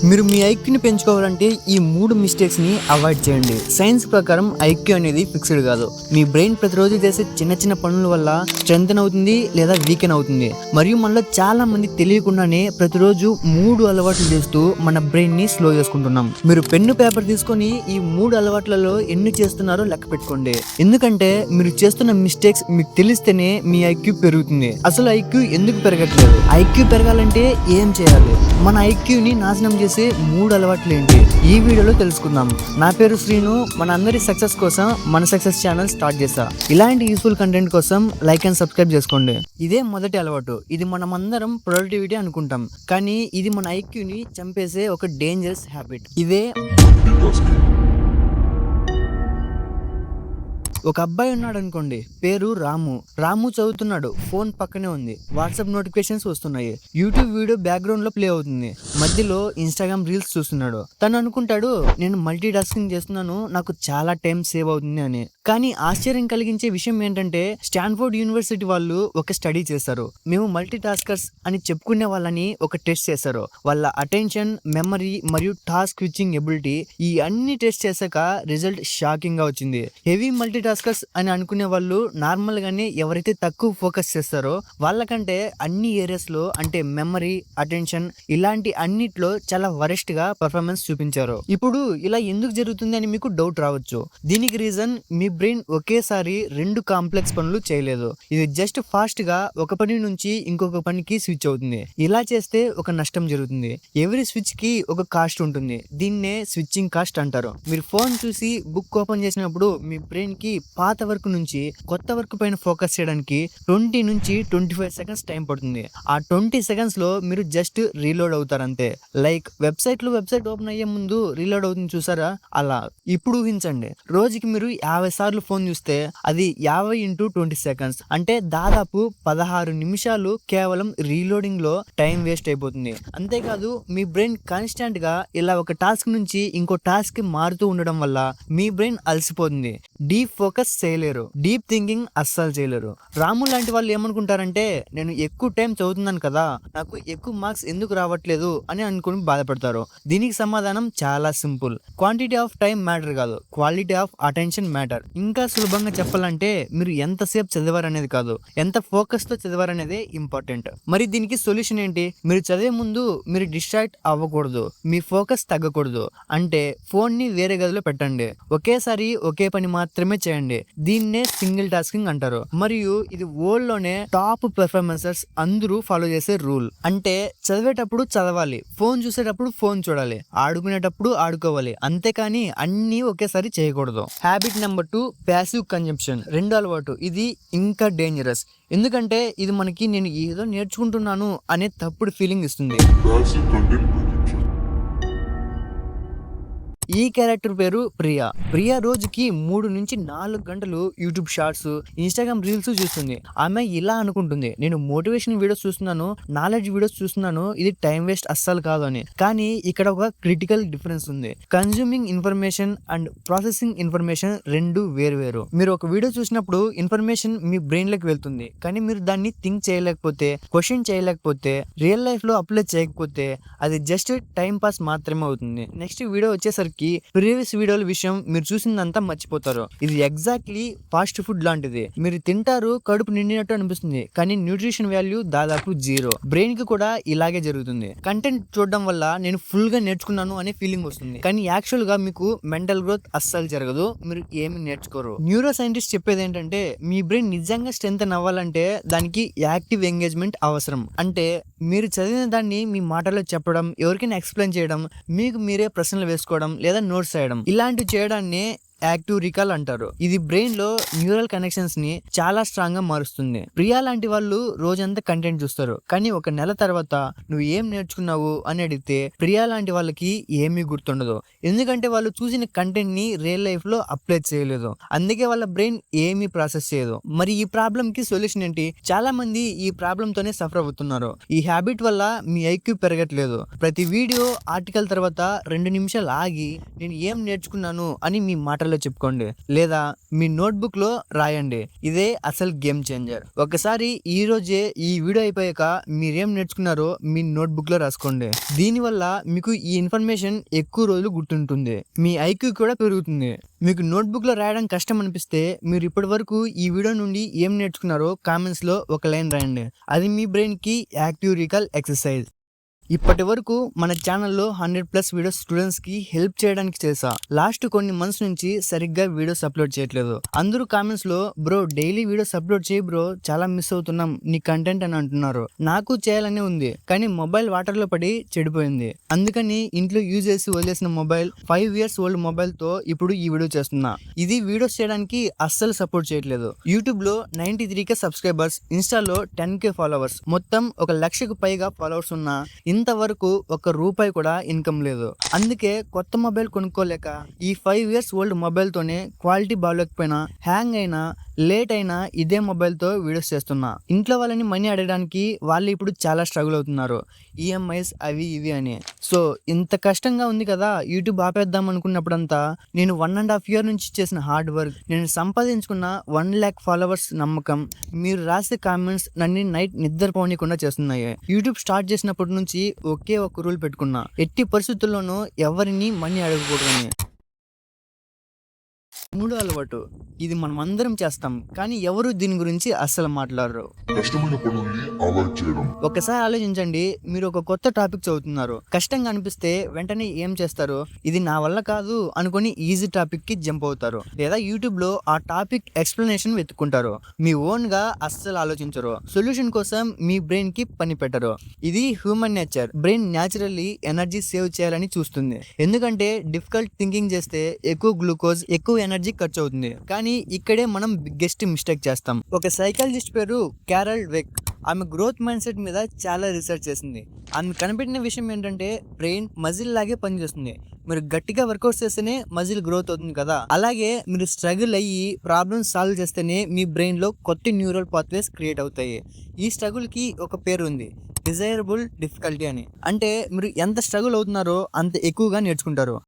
మీరు మీ ఐక్యూని పెంచుకోవాలంటే ఈ 3 మిస్టేక్స్ని అవాయిడ్ చేయండి. సైన్స్ ప్రకారం ఐక్యూ అనేది ఫిక్స్డ్ కాదు. మీ బ్రెయిన్ ప్రతిరోజు చేసే చిన్న చిన్న పనుల వల్ల స్ట్రెంగ్తన్ అవుతుంది లేదా వీకెన్ అవుతుంది. మరియు మనలో చాలా మంది తెలియకుండానే ప్రతిరోజు 3 అలవాట్లు చేస్తూ మన బ్రెయిన్ని స్లో చేసుకుంటున్నాం. మీరు పెన్ను పేపర్ తీసుకొని ఈ 3 అలవాట్లలో ఎన్ని చేస్తున్నారో లెక్క పెట్టుకోండి. ఎందుకంటే మీరు చేస్తున్న మిస్టేక్స్ మీకు తెలిస్తేనే మీ ఐక్యూ పెరుగుతుంది. అసలు ఐక్యూ ఎందుకు పెరగట్లేదు? ఐక్యూ పెరగాలంటే ఏం చేయాలి? మన ఐక్యూని నాశనం చేసే 3 అలవాట్లు ఏంటి? ఈ వీడియోలో తెలుసుకుందాం. నా పేరు శ్రీను. మన అందరి సక్సెస్ కోసం మన సక్సెస్ ఛానల్ స్టార్ట్ చేశా. ఇలాంటి యూస్ఫుల్ కంటెంట్ కోసం లైక్ అండ్ సబ్స్క్రైబ్ చేసుకోండి. ఇదే మొదటి అలవాటు. ఇది మనమందరం ప్రొడక్టివిటీ అనుకుంటాం, కానీ ఇది మన ఐక్యూని చంపేసే ఒక డేంజరస్ హ్యాబిట్. ఇదే ఒక అబ్బాయి ఉన్నాడు అనుకోండి, పేరు రాము. రాము చదువుతున్నాడు, ఫోన్ పక్కనే ఉంది, వాట్సాప్ నోటిఫికేషన్స్ వస్తున్నాయి, యూట్యూబ్ వీడియో బ్యాక్గ్రౌండ్ లో ప్లే అవుతుంది, మధ్యలో ఇన్స్టాగ్రామ్ రీల్స్ చూస్తున్నాడు. తను అనుకుంటాడు, నేను మల్టీ టాస్కింగ్ చేస్తున్నాను, నాకు చాలా టైం సేవ్ అవుతుంది అని. కానీ ఆశ్చర్యం కలిగించే విషయం ఏంటంటే, స్టాన్ఫోర్డ్ యూనివర్సిటీ వాళ్ళు ఒక స్టడీ చేశారు. మేము మల్టీ టాస్కర్స్ అని చెప్పుకునే వాళ్ళని ఒక టెస్ట్ చేశారు. వాళ్ళ అటెన్షన్, మెమరీ మరియు టాస్క్ స్విచ్చింగ్ ఎబిలిటీ, ఈ అన్ని టెస్ట్ చేశాక రిజల్ట్ షాకింగ్ గా వచ్చింది. హెవీ మల్టీ టాస్కర్స్ అని అనుకునే వాళ్ళు నార్మల్ గానే ఎవరైతే తక్కువ ఫోకస్ చేస్తారో వాళ్ళకంటే అన్ని ఏరియాస్ లో, అంటే మెమరీ, అటెన్షన్, ఇలాంటి అన్నిట్లో చాలా వరెస్ట్ గా పర్ఫార్మెన్స్ చూపించారు. ఇప్పుడు ఇలా ఎందుకు జరుగుతుంది అని మీకు డౌట్ రావచ్చు. దీనికి రీజన్, మీ బ్రెయిన్ ఒకేసారి 2 కాంప్లెక్స్ పనులు చేయలేదు. ఇది జస్ట్ ఫాస్ట్ గా ఒక పని నుంచి ఇంకొక పనికి స్విచ్ అవుతుంది. ఇలా చేస్తే ఒక నష్టం జరుగుతుంది. ఎవరి స్విచ్ కి ఒక కాస్ట్ ఉంటుంది. దీన్నే స్విచ్చింగ్ కాస్ట్ అంటారు. మీరు ఫోన్ చూసి బుక్ ఓపెన్ చేసినప్పుడు మీ బ్రెయిన్ కి పాత వర్క్ నుంచి కొత్త వర్క్ పైన ఫోకస్ చేయడానికి 20 నుంచి 25 సెకండ్స్ టైం పడుతుంది. ఆ 20 సెకండ్స్ లో మీరు జస్ట్ రీలోడ్ అవుతారు అంతే. లైక్ వెబ్సైట్ ఓపెన్ అయ్యే ముందు రీలోడ్ అవుతుంది చూసారా, అలా. ఇప్పుడు ఊహించండి, రోజుకి మీరు 50 సార్లు ఫోన్ చూస్తే అది 50 into 20 సెకండ్స్, అంటే దాదాపు 16 నిమిషాలు కేవలం రీలోడింగ్ లో టైం వేస్ట్ అయిపోతుంది. అంతేకాదు, మీ బ్రెయిన్ కాన్స్టెంట్ గా ఇలా ఒక టాస్క్ నుంచి ఇంకో టాస్క్ కి మారుతూ ఉండడం వల్ల మీ బ్రెయిన్ అలసిపోతుంది. డీప్ ఫోకస్ చేయలేరు, డీప్ థింకింగ్ అస్సలు చేయలేరు. రాము లాంటి వాళ్ళు ఏమనుకుంటారంటే, నేను ఎక్కువ టైం చదువుతున్నాను కదా, నాకు ఎక్కువ మార్క్స్ ఎందుకు రావట్లేదు అని అనుకుని బాధపడతారు. దీనికి సమాధానం చాలా simple. Quantity of time matter కాదు, క్వాలిటీ ఆఫ్ అటెన్షన్ మ్యాటర్. ఇంకా సులభంగా చెప్పాలంటే, మీరు ఎంతసేపు చదివారనేది కాదు, ఎంత ఫోకస్ తో చదివారనేదే ఇంపార్టెంట్. మరి దీనికి సొల్యూషన్ ఏంటి? మీరు చదివే ముందు మీరు డిస్ట్రాక్ట్ అవ్వకూడదు, మీ ఫోకస్ తగ్గకూడదు. అంటే ఫోన్ ని వేరే గదిలో పెట్టండి, ఒకేసారి ఒకే పని మాత్రమే చేయండి. దీన్నే సింగిల్ టాస్కింగ్ అంటారు. మరియు ఇది వరల్డ్ లోనే టాప్ పెర్ఫార్మెన్సర్స్ అందరూ ఫాలో చేసే రూల్. అంటే చదివేటప్పుడు చదవాలి, ఫోన్ చూసేటప్పుడు ఫోన్ చూడాలి, ఆడుకునేటప్పుడు ఆడుకోవాలి, అంతేకాని అన్ని ఒకేసారి చేయకూడదు. Habit number 2, passive consumption. 2వ అలవాటు. ఇది ఇంకా డేంజరస్. ఎందుకంటే ఇది మనకి నేను ఏదో నేర్చుకుంటున్నాను అనే తప్పుడు ఫీలింగ్ ఇస్తుంది. ఈ క్యారెక్టర్ పేరు ప్రియా. ప్రియా రోజుకి 3 నుంచి 4 గంటలు యూట్యూబ్ షార్ట్స్, ఇన్స్టాగ్రామ్ రీల్స్ చూస్తుంది. ఆమె ఇలా అనుకుంటుంది, నేను మోటివేషన్ వీడియోస్ చూస్తున్నాను, నాలెడ్జ్ వీడియోస్ చూస్తున్నాను, ఇది టైం వేస్ట్ అస్సలు కాదు అని. కానీ ఇక్కడ ఒక క్రిటికల్ డిఫరెన్స్ ఉంది. Consuming information and processing information రెండు వేరు. మీరు ఒక వీడియో చూసినప్పుడు ఇన్ఫర్మేషన్ మీ బ్రెయిన్ లోకి వెళ్తుంది, కానీ మీరు దాన్ని థింక్ చేయలేకపోతే, క్వశ్చన్ చేయలేకపోతే, రియల్ లైఫ్ లో అప్లై చేయకపోతే అది జస్ట్ టైం పాస్ మాత్రమే అవుతుంది. నెక్స్ట్ వీడియో వచ్చేసరికి ప్రీవియస్ వీడియోల విషయం మీరు చూసిందంతా మర్చిపోతారు. ఇది ఎగ్జాక్ట్లీ ఫాస్ట్ ఫుడ్ లాంటిది. మీరు తింటారు, కడుపు నిండినట్టు అనిపిస్తుంది, కానీ న్యూట్రిషన్ వాల్యూ దాదాపు 0. బ్రెయిన్ కి కూడా ఇలాగే జరుగుతుంది. కంటెంట్ చూడడం వల్ల నేను ఫుల్ గా నేర్చుకున్నాను అనే ఫీలింగ్ వస్తుంది, కానీ యాక్చువల్ గా మీకు మెంటల్ గ్రోత్ అస్సలు జరగదు, మీరు ఏమి నేర్చుకోరు. న్యూరో సైంటిస్ట్ చెప్పేది ఏంటంటే, మీ బ్రెయిన్ నిజంగా స్ట్రెంగ్తన్ అవ్వాలంటే దానికి యాక్టివ్ ఎంగేజ్మెంట్ అవసరం. అంటే మీరు చదివిన దాన్ని మీ మాటలో చెప్పడం, ఎవరికైనా ఎక్స్ప్లెయిన్ చేయడం, మీకు మీరే ప్రశ్నలు వేసుకోవడం లేదా నోట్స్ చేయడం, ఇలాంటివి చేయడాన్ని యాక్టివ్ రికాల్ అంటారు. ఇది బ్రెయిన్ లో న్యూరల్ కనెక్షన్స్ ని చాలా స్ట్రాంగ్ గా మారుస్తుంది. ప్రియా లాంటి వాళ్ళు రోజంతా కంటెంట్ చూస్తారు, కానీ ఒక నెల తర్వాత నువ్వు ఏం నేర్చుకున్నావు అని అడిగితే ప్రియా లాంటి వాళ్ళకి ఏమీ గుర్తుండదు. ఎందుకంటే వాళ్ళు చూసిన కంటెంట్ ని రియల్ లైఫ్ లో అప్లై చేయలేదు, అందుకే వాళ్ళ బ్రెయిన్ ఏమీ ప్రాసెస్ చేయదు. మరి ఈ ప్రాబ్లం కి సొల్యూషన్ ఏంటి? చాలా మంది ఈ ప్రాబ్లం తోనే సఫర్ అవుతున్నారు. ఈ హ్యాబిట్ వల్ల మీ ఐక్యూ పెరగట్లేదు. ప్రతి వీడియో, ఆర్టికల్ తర్వాత 2 నిమిషాలు ఆగి నేను ఏం నేర్చుకున్నాను అని మీ మాటలు ఛానల్లో చెప్పుకోండి, లేదా మీ నోట్బుక్ లో రాయండి. ఇదే అసలు గేమ్ చేంజర్. ఒకసారి ఈ రోజే ఈ వీడియో అయిపోయాక మీరేం నేర్చుకున్నారో మీ నోట్బుక్ లో రాసుకోండి. దీనివల్ల మీకు ఈ ఇన్ఫర్మేషన్ ఎక్కువ రోజులు గుర్తుంటుంది, మీ ఐక్యూ కూడా పెరుగుతుంది. మీకు నోట్బుక్ లో రాయడం కష్టం అనిపిస్తే మీరు ఇప్పటి వరకు ఈ వీడియో నుండి ఏం నేర్చుకున్నారో కామెంట్స్ లో ఒక లైన్ రాయండి. అది మీ బ్రెయిన్ కి యాక్టివ్ రీకాల్ ఎక్సర్సైజ్. ఇప్పటి వరకు మన ఛానల్లో 100+ వీడియోస్ స్టూడెంట్స్ కి హెల్ప్ చేయడానికి చేసా. లాస్ట్ కొన్ని మంత్స్ నుంచి సరిగ్గా వీడియోస్ అప్లోడ్ చేయట్లేదు. అందరూ కామెంట్స్ లో బ్రో డైలీ వీడియోస్ అప్లోడ్ చేయి బ్రో, చాలా మిస్ అవుతున్నాం నీ కంటెంట్ అని అంటున్నారు. నాకు చేయాలనే ఉంది, కానీ మొబైల్ వాటర్ లో పడి చెడిపోయింది. అందుకని ఇంట్లో యూజ్ చేసి వదిలేసిన మొబైల్ 5 years ఓల్డ్ మొబైల్ తో ఇప్పుడు ఈ వీడియో చేస్తున్నా. ఇది వీడియోస్ చేయడానికి అస్సలు సపోర్ట్ చేయట్లేదు. యూట్యూబ్ లో 93K సబ్స్క్రైబర్స్, ఇన్స్టాలో 10K ఫాలోవర్స్, మొత్తం 1,00,000కు పైగా ఫాలోవర్స్ ఉన్న ఇంతవరకు ₹1 కూడా ఇన్కమ్ లేదు. అందుకే కొత్త మొబైల్ కొనుక్కోలేక ఈ 5 years ఓల్డ్ మొబైల్ తోనే క్వాలిటీ బాగోలేకపోయినా, హ్యాంగ్ అయినా, లేట్ అయినా ఇదే మొబైల్ తో వీడియోస్ చేస్తున్నా. ఇంట్లో వాళ్ళని మనీ అడగడానికి వాళ్ళు ఇప్పుడు చాలా స్ట్రగుల్ అవుతున్నారు, ఈఎంఐస్ అవి ఇవి అని. సో ఇంత కష్టంగా ఉంది కదా యూట్యూబ్ ఆపేద్దాం అనుకున్నప్పుడంతా నేను 1.5 year నుంచి చేసిన హార్డ్ వర్క్, నేను సంపాదించుకున్న 1 lakh ఫాలోవర్స్ నమ్మకం, మీరు రాసే కామెంట్స్ నన్ను నైట్ నిద్రపోనీయకుండా చేస్తున్నాయి. యూట్యూబ్ స్టార్ట్ చేసినప్పటి నుంచి ఒకే ఒక రూల్ పెట్టుకున్నా, ఎట్టి పరిస్థితుల్లోనూ ఎవరిని మనీ అడగకూడదని. మూడో అలవాటు, ఇది మనం అందరం చేస్తాం కానీ ఎవరు దీని గురించి అస్సలు మాట్లాడరు. కష్టమైన పనుల్ని అవాయిడ్ చేయడం. ఒకసారి ఆలోచించండి, మీరు ఒక కొత్త టాపిక్ చదువుతున్నారు, కష్టంగా అనిపిస్తే వెంటనే ఏం చేస్తారు? ఇది నా వల్ల కాదు అనుకుని ఈజీ టాపిక్ కి జంప్ అవుతారు, లేదా యూట్యూబ్ లో ఆ టాపిక్ ఎక్స్ప్లెనేషన్ వెతుక్కుంటారు. మీ ఓన్ గా అస్సలు ఆలోచించరు, సొల్యూషన్ కోసం మీ బ్రెయిన్ కి పని పెట్టరు. ఇది human nature. Brain naturally energy save చేయాలని చూస్తుంది, ఎందుకంటే డిఫికల్ట్ థింకింగ్ చేస్తే ఎక్కువ గ్లూకోజ్, ఎక్కువ ఎనర్జీ ఖర్చు అవుతుంది. కానీ ఇక్కడే మనం బిగ్గెస్ట్ మిస్టేక్ చేస్తాం. ఒక సైకాలజిస్ట్ పేరు క్యారల్ వెక్. ఆమె గ్రోత్ మైండ్ సెట్ మీద చాలా రీసెర్చ్ చేసింది. ఆమె కనిపెట్టిన విషయం ఏంటంటే బ్రెయిన్ మజిల్ లాగే పనిచేస్తుంది. మీరు గట్టిగా వర్కౌట్ చేస్తేనే మజిల్ గ్రోత్ అవుతుంది కదా, అలాగే మీరు స్ట్రగుల్ అయ్యి ప్రాబ్లమ్స్ సాల్వ్ చేస్తేనే మీ బ్రెయిన్ లో కొత్త న్యూరల్ పాత్వేస్ క్రియేట్ అవుతాయి. ఈ స్ట్రగుల్ కి ఒక పేరు ఉంది, డిజైరబుల్ డిఫికల్టీ అని. అంటే మీరు ఎంత స్ట్రగుల్ అవుతున్నారో అంత ఎక్కువగా నేర్చుకుంటారు.